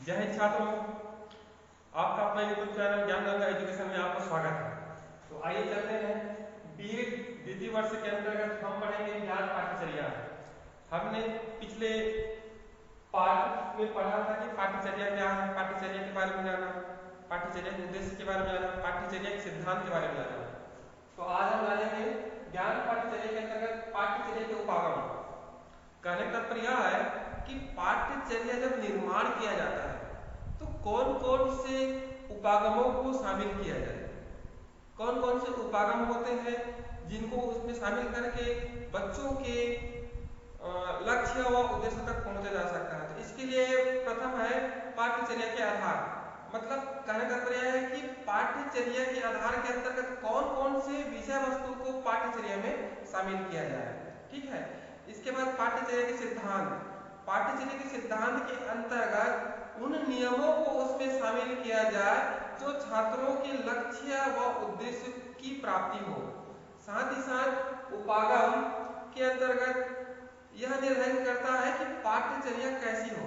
जय हिंद छात्रों, आपका अपना यूट्यूब चैनल ज्ञान गंगा एजुकेशन में आपका स्वागत है। तो आइए चलते हैं। बीएड द्वितीय वर्ष के अंतर्गत हम पढ़ेंगे ज्ञान पाठ्यचर्या। हमने पिछले पाठ में पढ़ा था कि पाठ्यचर्या क्या है, पाठ्यचर्या के बारे में जाना, पाठ्यचर्या के उद्देश्य के बारे में जाना, पाठ्यचर्या के सिद्धांत के बारे में जाना। तो आज हम जानेंगे ज्ञान पाठ्यचर्या के अंतर्गत पाठ्यचर्या के उपागम। कहने का तात्पर्य यह है कि पाठ्यचर्या जब निर्माण किया जाता है तो कौन कौन से उपागमों को शामिल किया जाए, कौन कौन से उपागम होते हैं जिनको उसमें शामिल करके बच्चों के लक्ष्य व उद्देश्य तक पहुंचा जा सकता है। तो इसके लिए प्रथम है पाठ्यचर्या के आधार। मतलब कहने का तात्पर्य है कि पाठ्यचर्या के आधार के अंतर्गत कौन कौन से विषय वस्तु को पाठ्यचर्या में शामिल किया जाए। ठीक है। इसके बाद पाठ्यचर्या के सिद्धांत। पाठ्यचर्या के सिद्धांत के अंतर्गत उन नियमों को उसमें शामिल किया जाए जो छात्रों के लक्ष्य व उद्देश्य की प्राप्ति हो। साथ ही साथ उपागम के अंतर्गत यह निर्धारित करता है कि पाठ्यचर्या कैसी हो।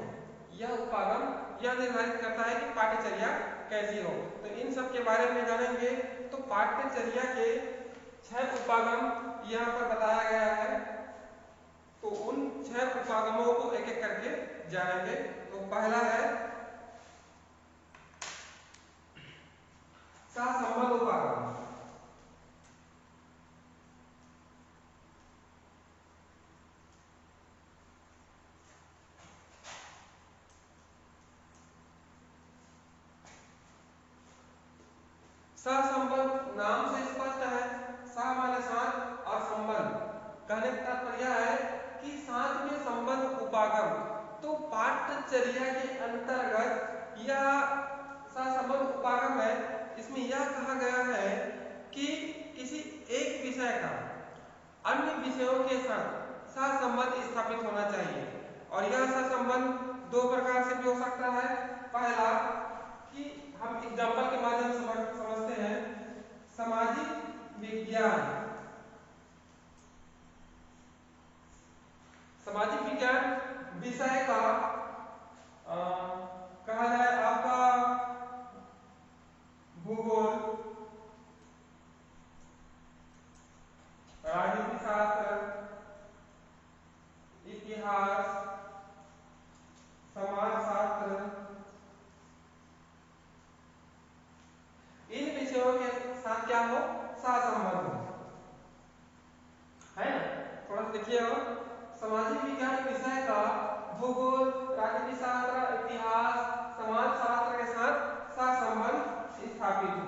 यह उपागम यह निर्धारित करता है कि पाठ्यचर्या कैसी हो। तो इन सब के बारे में जानेंगे। तो पाठ्यचर्या के 6 उपागम यहाँ पर बताया गया है। तो उन 6 उपागमों को एक एक करके जानेंगे। तो पहला है सहसंबंध उपागम। सहसंबंध नाम से स्पष्ट है। सह माने साथ और संबंध कहने का तात्पर्य है कि साथ में संबंध उपागम। तो पाठ्यचर्या के अंतर्गत यह सहसंबंध उपागम है। इसमें यह कहा गया है कि किसी एक विषय का अन्य विषयों के साथ सहसंबंध स्थापित होना चाहिए। और यह सहसंबंध 2 प्रकार से भी हो सकता है। पहला कि हम एग्जाम्पल के माध्यम से समझते हैं। सामाजिक विज्ञान, सामाजिक विज्ञान विषय का कहा जाए आपका भूगोल, राजनीति शास्त्र, इतिहास, समाज शास्त्र, इन विषयों के साथ क्या हो, सहसंबंध हो, है ना। थोड़ा सा देखिए। और सामाजिक विज्ञान विषय का भूगोल, राजनीति शास्त्र, इतिहास, समाज शास्त्र के साथ सहसंबंध स्थापित हो,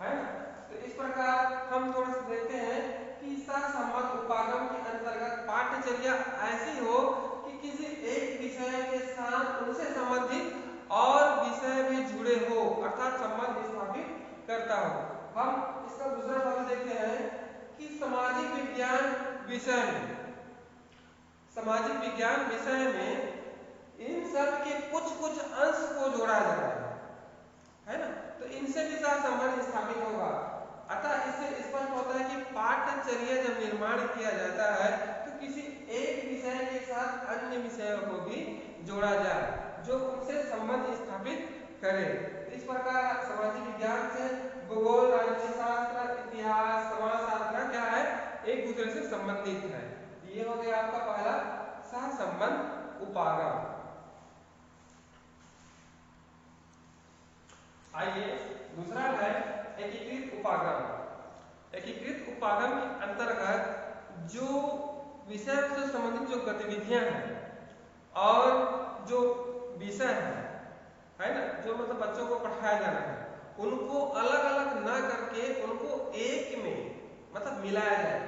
है ना। तो इस प्रकार हम थोड़ा सा देखते हैं कि सहसंबंध उपागम के अंतर्गत पाठ्यचर्या ऐसी हो कि किसी एक विषय के साथ उनसे संबंधित और विषय भी जुड़े हो, अर्थात संबंध स्थापित करता हो। हम इसका दूसरा पहलू देखते हैं कि सामाजिक विज्ञान विषय में, सामाजिक विज्ञान विषय में इन सब के कुछ कुछ अंश को जोड़ा जा रहा है ना। तो इनसे भी सहसंबंध स्थापित होगा। अतः इससे स्पष्ट होता है कि पाठ्यचर्या जब निर्माण किया जाता है तो किसी एक विषय के साथ अन्य विषयों को भी जोड़ा जाए जो उनसे संबंध स्थापित करे। इस प्रकार सामाजिक विज्ञान से भूगोल, राजनीति शास्त्र, इतिहास, समाज शास्त्र क्या है, एक दूसरे से संबंधित है। ये हो गया आपका पहला सहसंबंध उपागम। आइए दूसरा है एकीकृत उपागम। एकीकृत उपागम के अंतर्गत जो विषय से संबंधित जो गतिविधियां हैं और जो विषय है ना, जो मतलब बच्चों को पढ़ाया जाना है, उनको अलग अलग ना करके उनको एक में मतलब मिलाया जाए।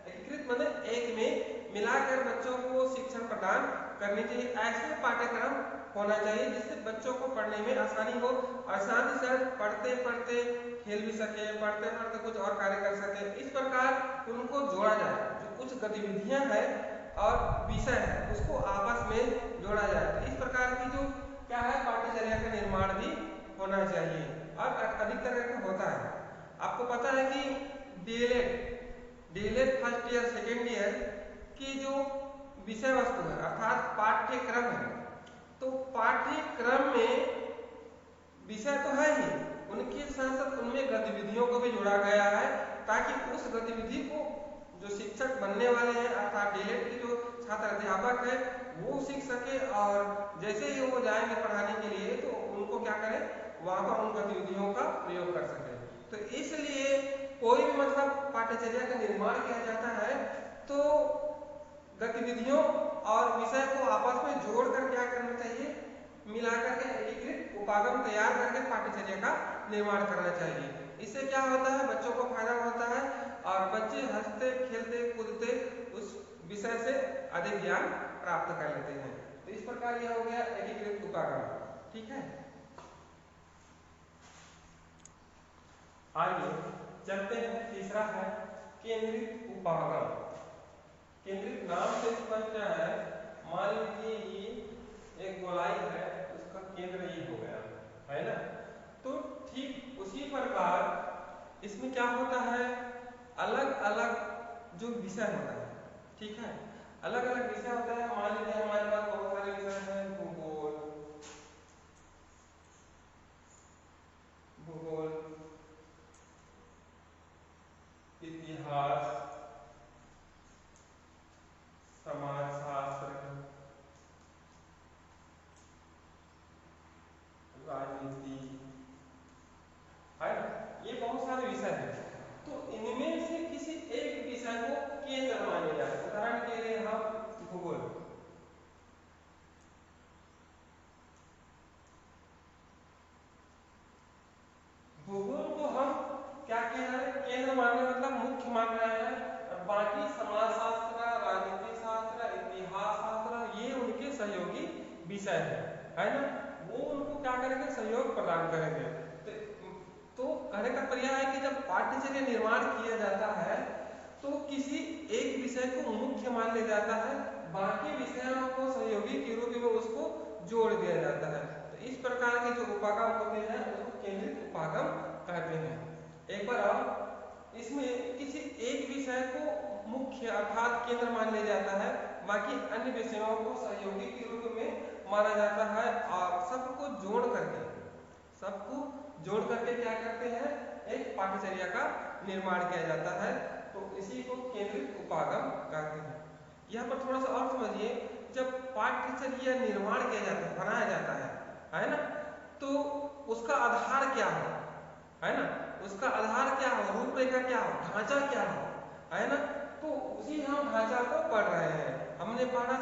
एकीकृत मतलब एक में मिलाकर बच्चों को शिक्षण प्रदान करनी चाहिए। ऐसे पाठ्यक्रम होना चाहिए जिससे बच्चों को पढ़ने में आसानी हो और साथ ही साथ पढ़ते पढ़ते खेल भी सके, पढ़ते पढ़ते कुछ और कार्य कर सके। इस प्रकार उनको जोड़ा जाए, जो कुछ गतिविधियां हैं और विषय है उसको आपस में जोड़ा जाए। तो इस प्रकार की जो क्या है पाठ्यचर्या का निर्माण भी होना चाहिए और अधिकतर ऐसा होता है। आपको पता है कि DElEd first year second year की जो विषय वस्तु है अर्थात पाठ्यक्रम है, तो पाठ्यक्रम में विषय तो है ही, उनके साथ साथ उनमें गतिविधियों को भी जोड़ा गया है ताकि उस गतिविधि को जो शिक्षक बनने वाले हैं अर्थात डीएलएड के जो छात्र अध्यापक है वो सीख सके, और जैसे ही वो जाएंगे पढ़ाने के लिए तो उनको क्या करें, वहां पर उन गतिविधियों का प्रयोग कर सके। तो इसलिए कोई भी मतलब पाठ्यचर्या का निर्माण किया जाता है तो गतिविधियों और विषय को आपस में जोड़कर क्या करना चाहिए, मिलाकर के एकीकृत उपागम तैयार करके पाठ्यचर्या का निर्माण करना चाहिए। इससे क्या होता है, बच्चों को फायदा होता है और बच्चे हंसते खेलते कूदते उस विषय से अधिक ज्ञान प्राप्त कर लेते हैं। तो इस प्रकार यह हो गया एकीकृत उपागम। ठीक है, आइए चलते हैं, तीसरा है केंद्रित उपागम। केंद्रित नाम से स्पष्ट है, मान लीजिए ये एक गोलाई है, उसका केंद्र ये हो गया है ना। तो ठीक उसी प्रकार इसमें क्या होता है, अलग अलग जो विषय होता है, ठीक है, अलग अलग विषय होता है। मान लीजिए हमारे पास बहुत सारे विषय हैं, भूगोल, भूगोल, इतिहास, समाजशास्त्र, राजनीति, है ना, ये बहुत सारे विषय हैं। तो इनमें से किसी एक विषय को केंद्र माना जाए। उदाहरण के लिए हम भूगोल, भूगोल को हम क्या कह रहे हैं, केंद्र मान रहे हैं, मतलब मुख्य मान रहे हैं, और बाकी समाजशास्त्र, राजनीति शास्त्र, इतिहास शास्त्र ये उनके सहयोगी विषय है ना, वो उनको क्या करेंगे, सहयोग प्रदान करेंगे। तो कहने का पर्याय है कि जब पाठ्यचर्या निर्माण किया जाता है तो किसी एक विषय को मुख्य मान लिया जाता है, बाकी विषयों को सहयोगी के रूप में उसको जोड़ दिया जाता है। तो इस प्रकार के जो उपागम होते हैं उसको केंद्रित उपागम कहते हैं। एक बार अब इसमें किसी एक विषय को मुख्य अर्थात केंद्र मान लिया जाता है, बाकी अन्य विषयों को सहयोगी के रूप में माना जाता है, और सबको जोड़ करके क्या करते हैं, एक पाठ्यचर्या का निर्माण किया जाता है। तो इसी को केंद्रित उपागम कहते हैं। यहाँ पर थोड़ा सा और समझिए, जब पाठ्यचर्या निर्माण किया जाता है, बनाया जाता है ना, तो उसका आधार क्या हो, है ना, उसका आधार क्या हो, रूपरेखा क्या हो, ढांचा क्या हो, है ना। तो उसी हम ढांचा को पढ़ रहे हैं। हमने पढ़ा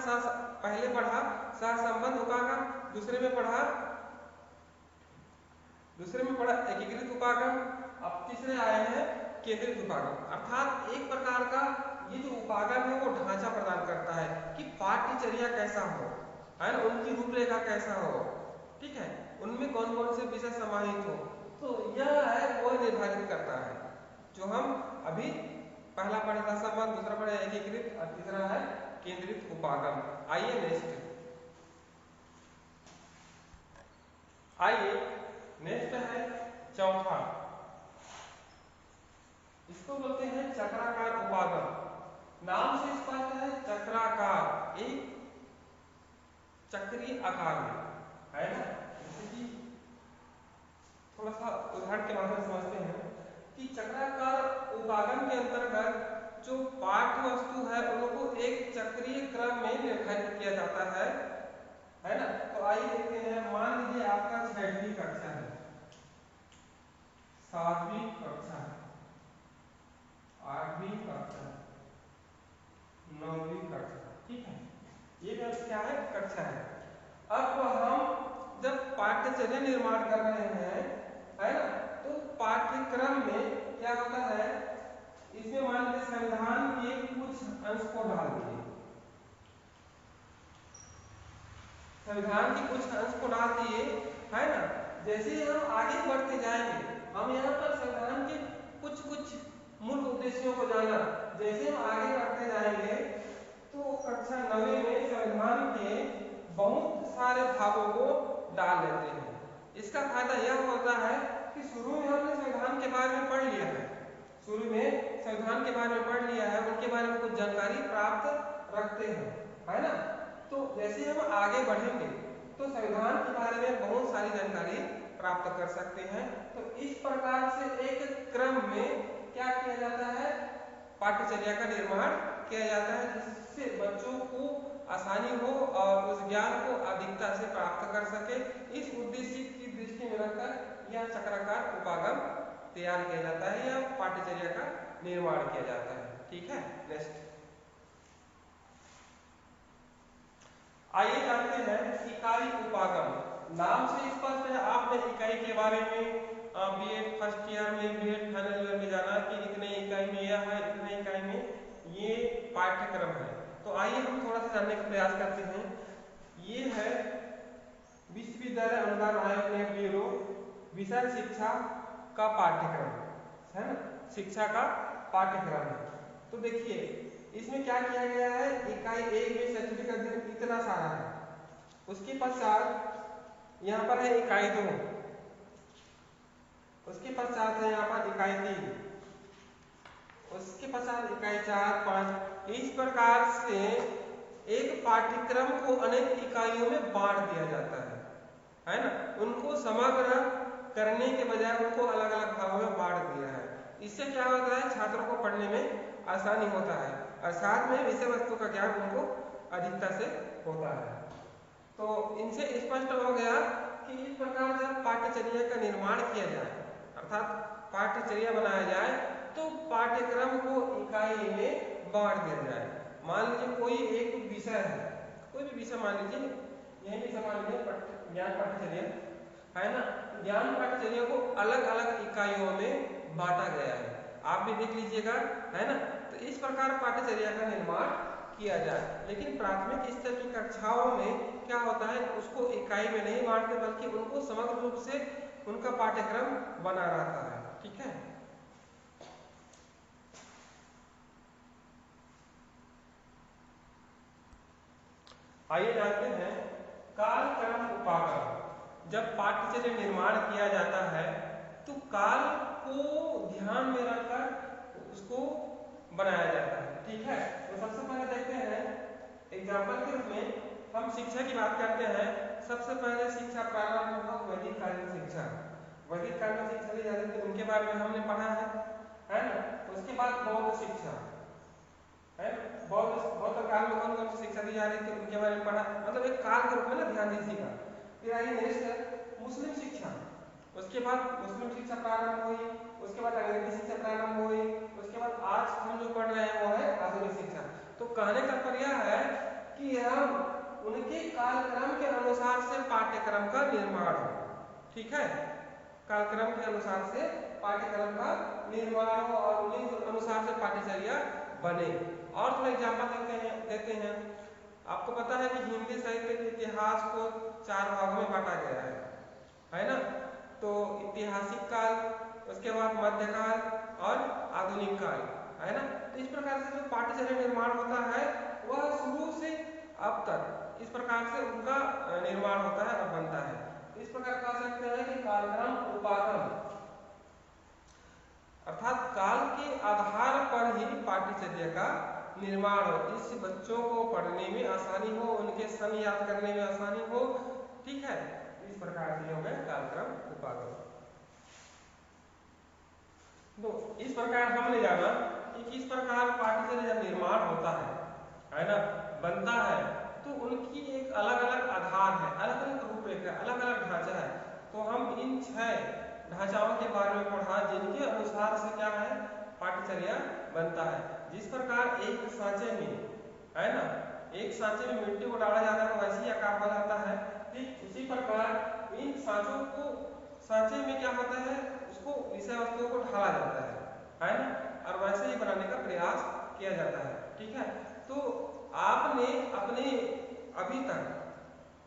पहले पढ़ा सह संबंध उपागम, दूसरे में पढ़ा एकीकृत उपागम, अब तीसरे आए हैं केंद्रित उपागम। अर्थात एक प्रकार का ये जो उपागम है वो ढांचा प्रदान करता है कि पाठ्यचर्या कैसा हो, है ना, उनकी रूपरेखा कैसा हो, ठीक है, उनमें कौन कौन से विषय समाहित हो। तो यह है वो निर्धारित करता है जो हम अभी पहला पढ़ा था संबंध, दूसरा पढ़ा एकीकृत और तीसरा है केंद्रित उपागम। आइए नेक्स्ट है चौथा, इसको बोलते हैं चक्राकार उपागम। नाम से स्पष्ट है, चक्राकार, एक चक्रीय आकार में, है ना। जैसे कि थोड़ा सा उदाहरण के माध्यम से समझते हैं कि चक्राकार उपागम के अंतर्गत जो पाठ्य वस्तु है उनको एक चक्रीय क्रम में निर्धारित किया जाता है ना। तो आइए देखते हैं, मान लीजिए आपका 6वीं कक्षा है, 7वीं कक्षा है, 8वीं कक्षा, 9वीं कक्षा, ठीक है, ये क्या है, कक्षा है। अब हम जब पाठ्यचर्या निर्माण कर रहे हैं, है ना, तो पाठ्यक्रम में क्या होता है, इसमें मान लीजिए संविधान के कुछ अंश को डाल दिए, संविधान के कुछ अंश को डाल दिए, है ना। जैसे ही हम आगे बढ़ते जाएंगे, हम यहाँ पर संविधान के कुछ मूल उद्देश्यों को जाना, जैसे हम आगे बढ़ते जाएंगे तो कक्षा 9वीं में संविधान के बहुत सारे भागों को डाल लेते हैं। इसका फायदा यह होता है कि शुरू में हमने संविधान के बारे में पढ़ लिया है, उनके बारे में कुछ जानकारी प्राप्त रखते हैं, है ना। तो जैसे हम आगे बढ़ेंगे तो संविधान के बारे में बहुत सारी जानकारी प्राप्त कर सकते हैं। तो इस प्रकार से एक क्रम में क्या किया जाता है, पाठ्यचर्या का निर्माण किया जाता है, जिससे बच्चों को आसानी हो और उस ज्ञान को अधिकता से प्राप्त कर सके। इस उद्देश्य की दृष्टि में रखकर यह चक्राकार उपागम तैयार किया जाता है या पाठ्यचर्या का निर्माण किया जाता है। ठीक है, नेक्स्ट आइए जानते हैं इकाई उपागम। नाम से स्पष्ट है, आपने इकाई के बारे में बीएड फर्स्ट ईयर में, बीएड फाइनल ईयर में जाना कि इतने इकाई में यह है, इतने इकाई में ये पाठ्यक्रम है। तो आइए हम थोड़ा सा जानने का प्रयास करते हैं। ये है विश्वविद्यालय अनुदान आयोग ने ब्यूरो विषय शिक्षा का पाठ्यक्रम है ना, शिक्षा का पाठ्यक्रम है। तो देखिए इसमें क्या किया गया है, इकाई एक में शैक्षणिक अध्ययन इतना सारा है, उसके पश्चात यहाँ पर है इकाई 2, उसके पश्चात है यहाँ पर इकाई 3, उसके पश्चात इकाई 4, 5। इस प्रकार से एक पाठ्यक्रम को अनेक इकाइयों में बांट दिया जाता है ना। उनको समग्र करने के बजाय उनको अलग अलग भागों में बांट दिया है। इससे क्या होता है, छात्रों को पढ़ने में आसानी होता है और साथ में विषय वस्तु का ज्ञान उनको अधिकता से होता है। तो इनसे स्पष्ट हो गया कि इस प्रकार जब पाठ्यचर्या का निर्माण किया जाए अर्थात पाठ्यचर्या बनाया जाए तो पाठ्यक्रम को इकाई में बांट दिया जाए। मान लीजिए कोई एक विषय है, कोई भी विषय मान लीजिए, यही विषय मान लीजिए ज्ञान पाठ्यचर्या है ना। ज्ञान पाठ्यचर्या को अलग अलग इकाइयों में बांटा गया है, आप भी देख लीजिएगा है ना। तो इस प्रकार पाठ्यचर्या का निर्माण किया जाए, लेकिन प्राथमिक स्तर की कक्षाओं में क्या होता है, उसको इकाई में नहीं बांटते बल्कि उनको समग्र रूप से उनका पाठ्यक्रम बना रहता है। ठीक है, आइए जानते हैं कालक्रम उपागम। जब पाठ्यचर्या निर्माण किया जाता है तो काल को ध्यान में रखकर उसको बनाया जाता है। ठीक है, तो सबसे पहले देखते हैं एग्जाम्पल के रूप में हम शिक्षा की बात करते हैं। सबसे पहले शिक्षा प्रारंभ होगा वैदिक कालीन शिक्षा। वैदिक कालीन शिक्षा दी जाती थी, उनके बारे में हमने पढ़ा है ना। उसके बाद बौद्ध शिक्षा है, बौद्ध काल में कौन कौन सी शिक्षा दी जा रही थी उनके बारे में पढ़ा, मतलब एक काल के रूप में ना ध्यान दीजिएगा। फिर आइए नेक्स्ट है मुस्लिम शिक्षा। उसके बाद मुस्लिम शिक्षा प्रारंभ हुई, उसके बाद अंग्रेजी शिक्षा प्रारंभ हुई, उसके बाद आज हम जो पढ़ रहे हैं वो है आधुनिक शिक्षा। तो कहने का तात्पर्य है कि हम उनके कालक्रम के अनुसार से पाठ्यक्रम का निर्माण हो। ठीक है, कालक्रम के अनुसार से पाठ्यक्रम का निर्माण हो और उन्हीं अनुसार से पाठ्यचर्या बने। और थोड़ा एग्जाम्पल देते हैं। आपको पता है कि हिंदी साहित्य के इतिहास को 4 भागों में बांटा गया है ना। तो ऐतिहासिक काल, उसके बाद मध्यकाल और आधुनिक काल है ना। तो इस प्रकार से जो पाठ्यचर्या निर्माण होता है वह शुरू से अब तक इस प्रकार से उनका निर्माण होता है और बनता है। इस प्रकार कह सकते हैं कि कालक्रम उपागम अर्थात काल के आधार पर ही पाठ्यचर्या का निर्माण हो, जिससे बच्चों को पढ़ने में आसानी हो, उनके सन याद करने में आसानी हो। ठीक है, इस प्रकार से हो गए कालक्रम उपागम। तो इस प्रकार हमने जाना कि किस प्रकार पाठ्यचर्या जब निर्माण होता है ना, बनता है, तो उनकी एक अलग अलग आधार है, अलग अलग रूपरेखा, अलग अलग ढांचा है। तो हम इन 6 ढांचाओं के बारे में पढ़ा जिनके अनुसार से क्या है पाठ्यचर्या बनता है। जिस प्रकार एक सांचे में है ना, एक सांचे में मिट्टी को डाला जाता है तो वैसे ही आकार हो जाता है। ठीक उसी प्रकार इन सांचों को, सांचे में क्या होता है, उसको विषय वस्तुओं को ढाला जाता है ना, और वैसे ही बनाने का प्रयास किया जाता है। ठीक है, तो आपने अपने अभी तक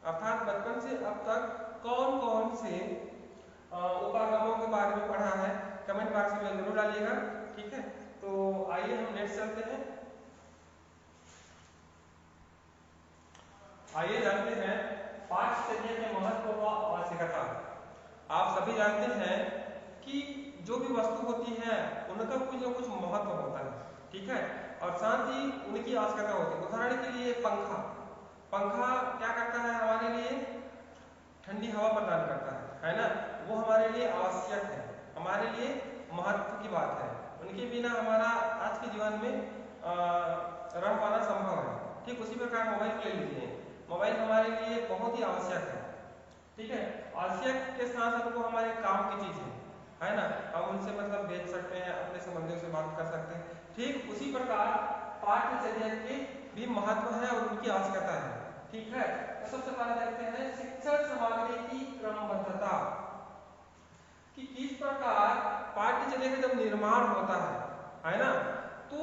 अर्थात बचपन से अब तक कौन कौन से उपागमों के बारे में पढ़ा है, कमेंट बॉक्स में जरूर डालिएगा। ठीक है, तो आइए हम नेक्स्ट चलते हैं। आइए जानते हैं पाठ्यचर्या के महत्व व आवश्यकता। आप सभी जानते हैं कि जो भी वस्तु होती है उनका कुछ न कुछ महत्व होता है। ठीक है, और साथ ही उनकी आवश्यकता होती है। उदाहरण के लिए पंखा, पंखा क्या करता है, हमारे लिए ठंडी हवा प्रदान करता है ना। वो हमारे लिए आवश्यक है, हमारे लिए महत्व की बात है। उनके बिना हमारा आज के जीवन में रह पाना संभव है। ठीक उसी प्रकार मोबाइल को ले लीजिए, मोबाइल हमारे लिए बहुत ही आवश्यक है। ठीक है, आवश्यक के साथ साथ वो हमारे काम की चीज है ना, हम उनसे मतलब भेज सकते हैं, अपने संबंधियों से बात कर सकते हैं। ठीक उसी प्रकार पाठ्यचर्या के भी महत्व है और उनकी आवश्यकता है। ठीक है, तो सबसे पहले देखते हैं शिक्षण सामग्री की क्रमबद्धता, कि किस प्रकार पाठ्यचर्या का जब निर्माण होता है ना, तो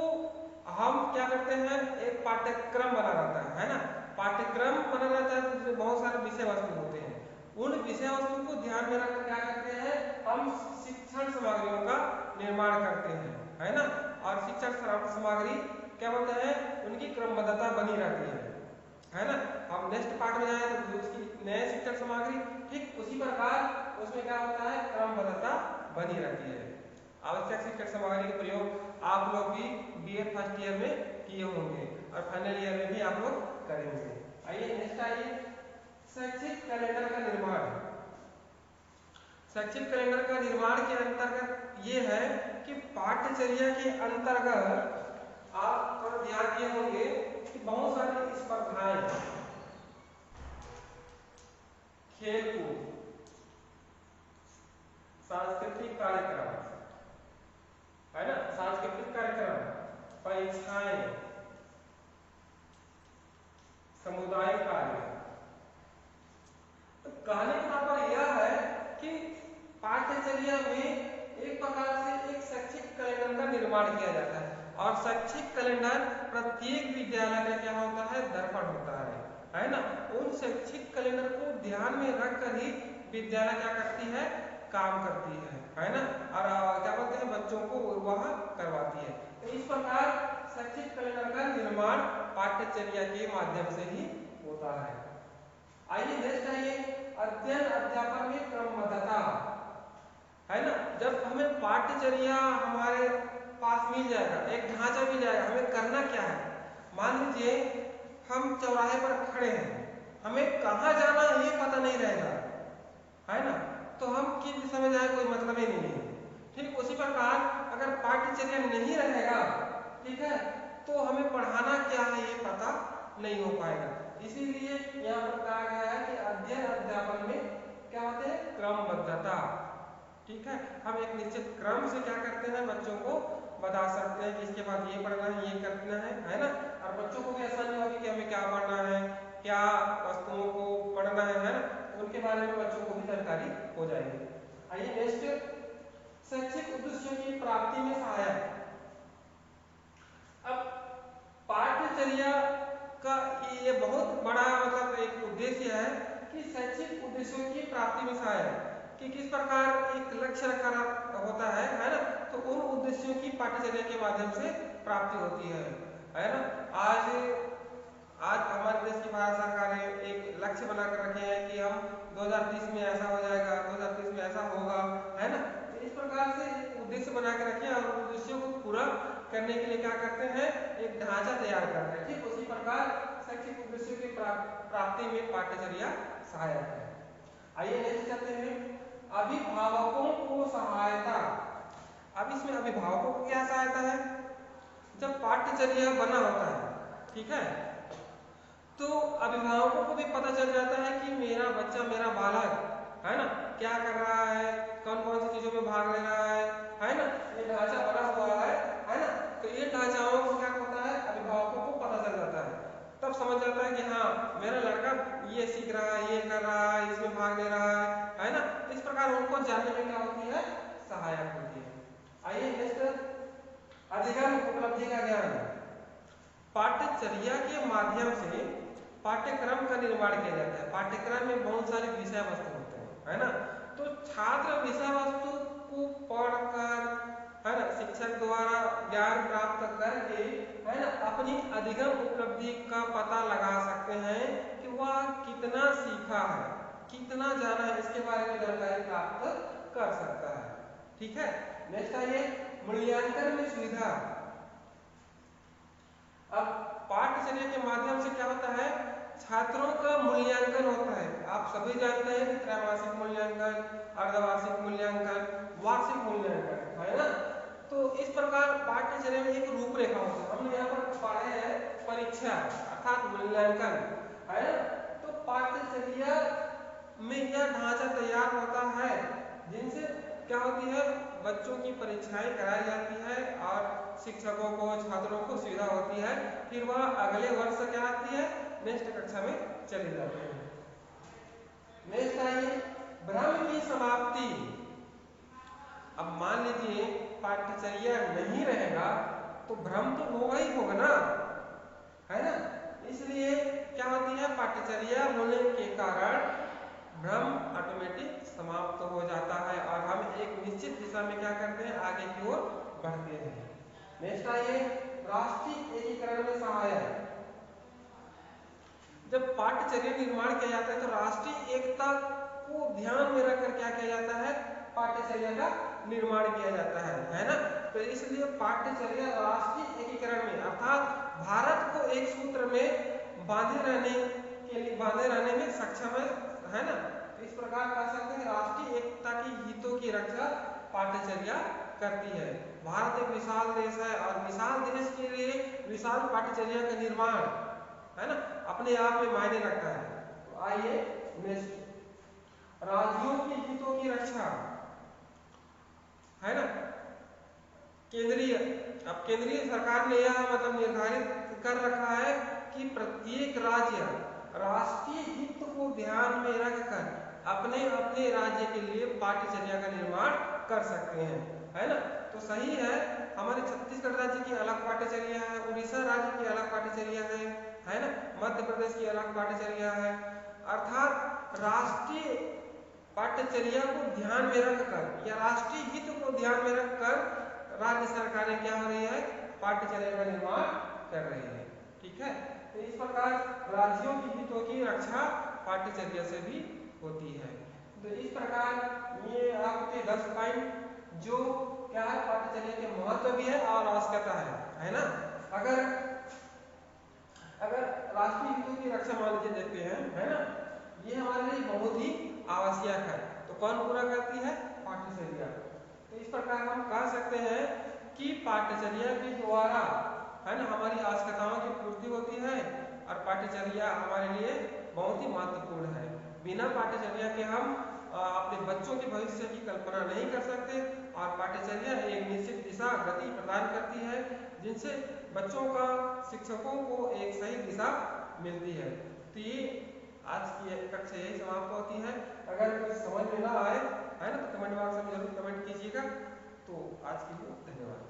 हम क्या करते हैं, एक पाठ्यक्रम बना रहता है ना, पाठ्यक्रम बना रहता है तो उसमें बहुत सारे विषय वस्तु होते हैं। उन विषय वस्तु को ध्यान में रखकर क्या करते हैं, हम शिक्षण सामग्रियों का निर्माण करते हैं, है ना। और शिक्षण सामग्री क्या बोलते हैं, उनकी क्रमबद्धता बनी रहती है ना। हम नेक्स्ट पार्ट में जाए तो उसकी नए शिक्षण सामग्री, ठीक उसी प्रकार उसमें क्या होता है, क्रमबद्धता बनी रहती है। आवश्यक शिक्षण सामग्री का प्रयोग आप लोग भी बीए फर्स्ट ईयर में किए होंगे और फाइनल ईयर में भी आप लोग करेंगे। आइए नेक्स्ट आइए, शैक्षिक कैलेंडर का निर्माण। शैक्षिक कैलेंडर का निर्माण के अंतर्गत ये है कि पाठ्यचर्या के अंतर्गत आप ध्यान दिए होंगे कि बहुत सारी स्पर्धाएं, खेलकूद, सांस्कृतिक कार्यक्रम, है ना, सांस्कृतिक कार्यक्रम, परीक्षाएं, सामुदायिक कार्य। तो कहने का तात्पर्य यह है कि पाठ्यचर्या में एक प्रकार से एक शैक्षिक कैलेंडर का निर्माण किया जाता है और शैक्षिक कैलेंडर प्रत्येक विद्यालय का क्या होता है, दर्पण होता है ना। उन शैक्षिक कैलेंडर को ध्यान में रखकर ही विद्यालय क्या करती है, काम करती है ना, और क्या बोलते हैं, बच्चों को वह करवाती है। तो इस प्रकार शैक्षिक कैलेंडर का निर्माण पाठ्यचर्या के माध्यम से ही होता है। आइए नेक्स्ट आइए, अध्ययन अध्यापन में क्रमबद्धता, है ना। जब हमें पाठ्यचर्या हमारे पास मिल जाएगा, एक ढांचा मिल जाएगा, हमें करना क्या है। मान लीजिए हम चौराहे पर खड़े हैं, हमें कहाँ जाना है ये पता नहीं रहेगा, है ना, तो हम किस दिशा में जाए कोई मतलब ही नहीं है। ठीक उसी प्रकार अगर पाठ्यचर्या नहीं रहेगा, ठीक है, तो हमें पढ़ाना क्या है ये पता नहीं हो पाएगा। इसीलिए यहाँ पर कहा गया है कि अध्ययन अध्यापन में क्या होते हैं, क्रमबद्धता। ठीक है, हम एक निश्चित क्रम से क्या करते हैं, बच्चों को बता सकते हैं कि इसके बाद ये पढ़ना है, ये करना है ना। और बच्चों को भी आसानी होगी कि हमें क्या पढ़ना है, क्या वस्तुओं को पढ़ना है ना, उनके बारे में बच्चों को भी जानकारी हो जाएगी। आइए नेक्स्ट, शैक्षिक उद्देश्यों की प्राप्ति में सहायक। अब पाठ्यचर्या का ये बहुत बड़ा मतलब एक उद्देश्य है कि शैक्षिक उद्देश्यों की प्राप्ति में सहायक, कि किस प्रकार एक लक्ष्य रखा होता है ना, तो उन उद्देश्यों की पाठ्यचर्या के माध्यम से प्राप्ति होती है ना। आज हमारे देश की भारत सरकार ने एक लक्ष्य बनाकर रखे हैं कि हम 2030 में ऐसा हो जाएगा, 2030 में ऐसा होगा, है ना। तो इस प्रकार से एक उद्देश्य बना के रखे और उद्देश्यों को पूरा करने के लिए क्या करते हैं, एक ढांचा तैयार करते हैं। ठीक उसी प्रकार शैक्षिक उद्देश्यों की प्राप्ति में पाठ्यचर्या सहायक है। आइए नेक्स्ट चलते हैं, अभिभावकों को सहायता। अब इसमें अभिभावकों को क्या सहायता है, जब पाठ्यचर्या बना होता है, ठीक है, तो अभिभावकों को भी पता चल जाता है कि मेरा बच्चा, मेरा बालक, है ना, क्या कर रहा है, कौन कौन सी चीजों में भाग ले रहा है ना। ये ढांचा बना हुआ है ना। तो ये ढांचाओं को क्या होता है, अभिभावकों को पता चल जाता है, तब समझ जाता है कि हाँ मेरा लड़का ये सीख रहा है, ये कर रहा है, इसमें भाग ले रहा है ना। इस प्रकार उनको जानने में क्या होती है, सहायक होती है। आइए नेक्स्ट, अधिगम उपलब्धि का ज्ञान। पाठ्यचर्या के माध्यम से पाठ्यक्रम का निर्माण किया जाता है। पाठ्यक्रम में बहुत सारे विषय वस्तु होते हैं, है ना। तो छात्र विषय वस्तु को पढ़कर, है ना, शिक्षक द्वारा ज्ञान प्राप्त करके, है ना, अपनी अधिगम उपलब्धि का पता लगा सकते हैं कि वह कितना सीखा है, कितना जाना है, इसके बारे में जानकारी प्राप्त कर सकता है। ठीक है, नेक्स्ट आइए, मूल्यांकन में सुविधा। अब पाठ्यचर्या के माध्यम से क्या होता है, छात्रों का मूल्यांकन होता है। आप सभी जानते हैं कि त्रैमासिक मूल्यांकन, अर्धवार्षिक मूल्यांकन, वार्षिक मूल्यांकन, है ना। तो इस प्रकार पाठ्यचर्या में एक रूपरेखा होती है। हमने यहाँ पर पढ़े हैं परीक्षा अर्थात मूल्यांकन, है ना। तो पाठ्यचर्या में यह ढांचा तैयार होता है जिनसे क्या होती है, बच्चों की परीक्षाएं कराई जाती है और शिक्षकों को, छात्रों को सुविधा होती है। फिर वह अगले वर्ष क्या आती है, नेक्स्ट कक्षा में चले जाते हैं। नेक्स्ट आइए भ्रम की समाप्ति। अब मान लीजिए पाठ्यचर्या नहीं रहेगा तो भ्रम तो होगा ही होगा ना, है ना। इसलिए क्या होती है, पाठ्यचर्या होने के कारण भ्रम ऑटोमेटिक समाप्त हो जाता है और हम एक निश्चित दिशा में क्या करते हैं, आगे की ओर बढ़ते हैं। नेक्स्ट आइए राष्ट्रीय एकीकरण में सहायक। जब पाठ्यचर्या निर्माण किया जाता है तो राष्ट्रीय एकता को ध्यान में रखकर क्या किया जाता है, पाठ्यचर्या का निर्माण किया जाता है ना। तो इसलिए पाठ्यचर्या राष्ट्रीय एकीकरण में अर्थात भारत को एक सूत्र में बांधे रहने में सक्षम है ना। तो इस प्रकार कह सकते हैं राष्ट्रीय एकता की हितों की रक्षा पाठ्यचर्या करती है। भारत एक विशाल देश है और विशाल देश के लिए विशाल पाठ्यचर्या का निर्माण, है ना, अपने आप में मायने रखता है। तो आइए नेक्स्ट राज्यों के हितों की रक्षा, है ना। केंद्रीय सरकार ने यह मतलब निर्धारित कर रखा है कि प्रत्येक राज्य राष्ट्रीय हित को ध्यान में रखकर अपने अपने राज्य के लिए पाठ्यचर्या का निर्माण कर सकते हैं, है ना। तो सही है, हमारे छत्तीसगढ़ राज्य की अलग पाठ्यचर्या है, उड़ीसा राज्य की अलग पाठ्यचर्या है ना, मध्य प्रदेश की अलग पाठ्यचर्या है। अर्थात राष्ट्रीय पाठ्यचर्या को ध्यान में रखकर या राष्ट्रीय हित को ध्यान में रखकर राज्य सरकारें क्या हो रही है, पाठ्यचर्या का निर्माण कर रही है। ठीक है, तो इस प्रकार राज्यों की हितों की रक्षा पाठ्यचर्या से भी होती है। तो इस प्रकार ये आपके 10 पॉइंट जो क्या है, पाठ्यचर्या के महत्व भी है और आवश्यकता है ना। अगर राष्ट्रीय हितों की रक्षा मान लीजिए देखते हैं, है ना, ये हमारे लिए बहुत ही आवश्यक है। तो कौन पूरा करती है, पाठ्यचर्या। तो इस प्रकार हम कह सकते हैं कि पाठ्यचर्या के द्वारा, है ना, हमारी आवश्यकताओं की पूर्ति होती है और पाठ्यचर्या हमारे लिए बहुत ही महत्वपूर्ण है। बिना पाठ्यचर्या के हम अपने बच्चों के भविष्य की कल्पना नहीं कर सकते और पाठ्यचर्या एक निश्चित दिशा गति प्रदान करती है जिनसे बच्चों का, शिक्षकों को एक सही दिशा मिलती है। तो ये आज की कक्षा यही समाप्त होती है। अगर कुछ समझ में ना आए, है ना, तो कमेंट बॉक्स में जरूर कमेंट कीजिएगा। तो आज के लिए धन्यवाद।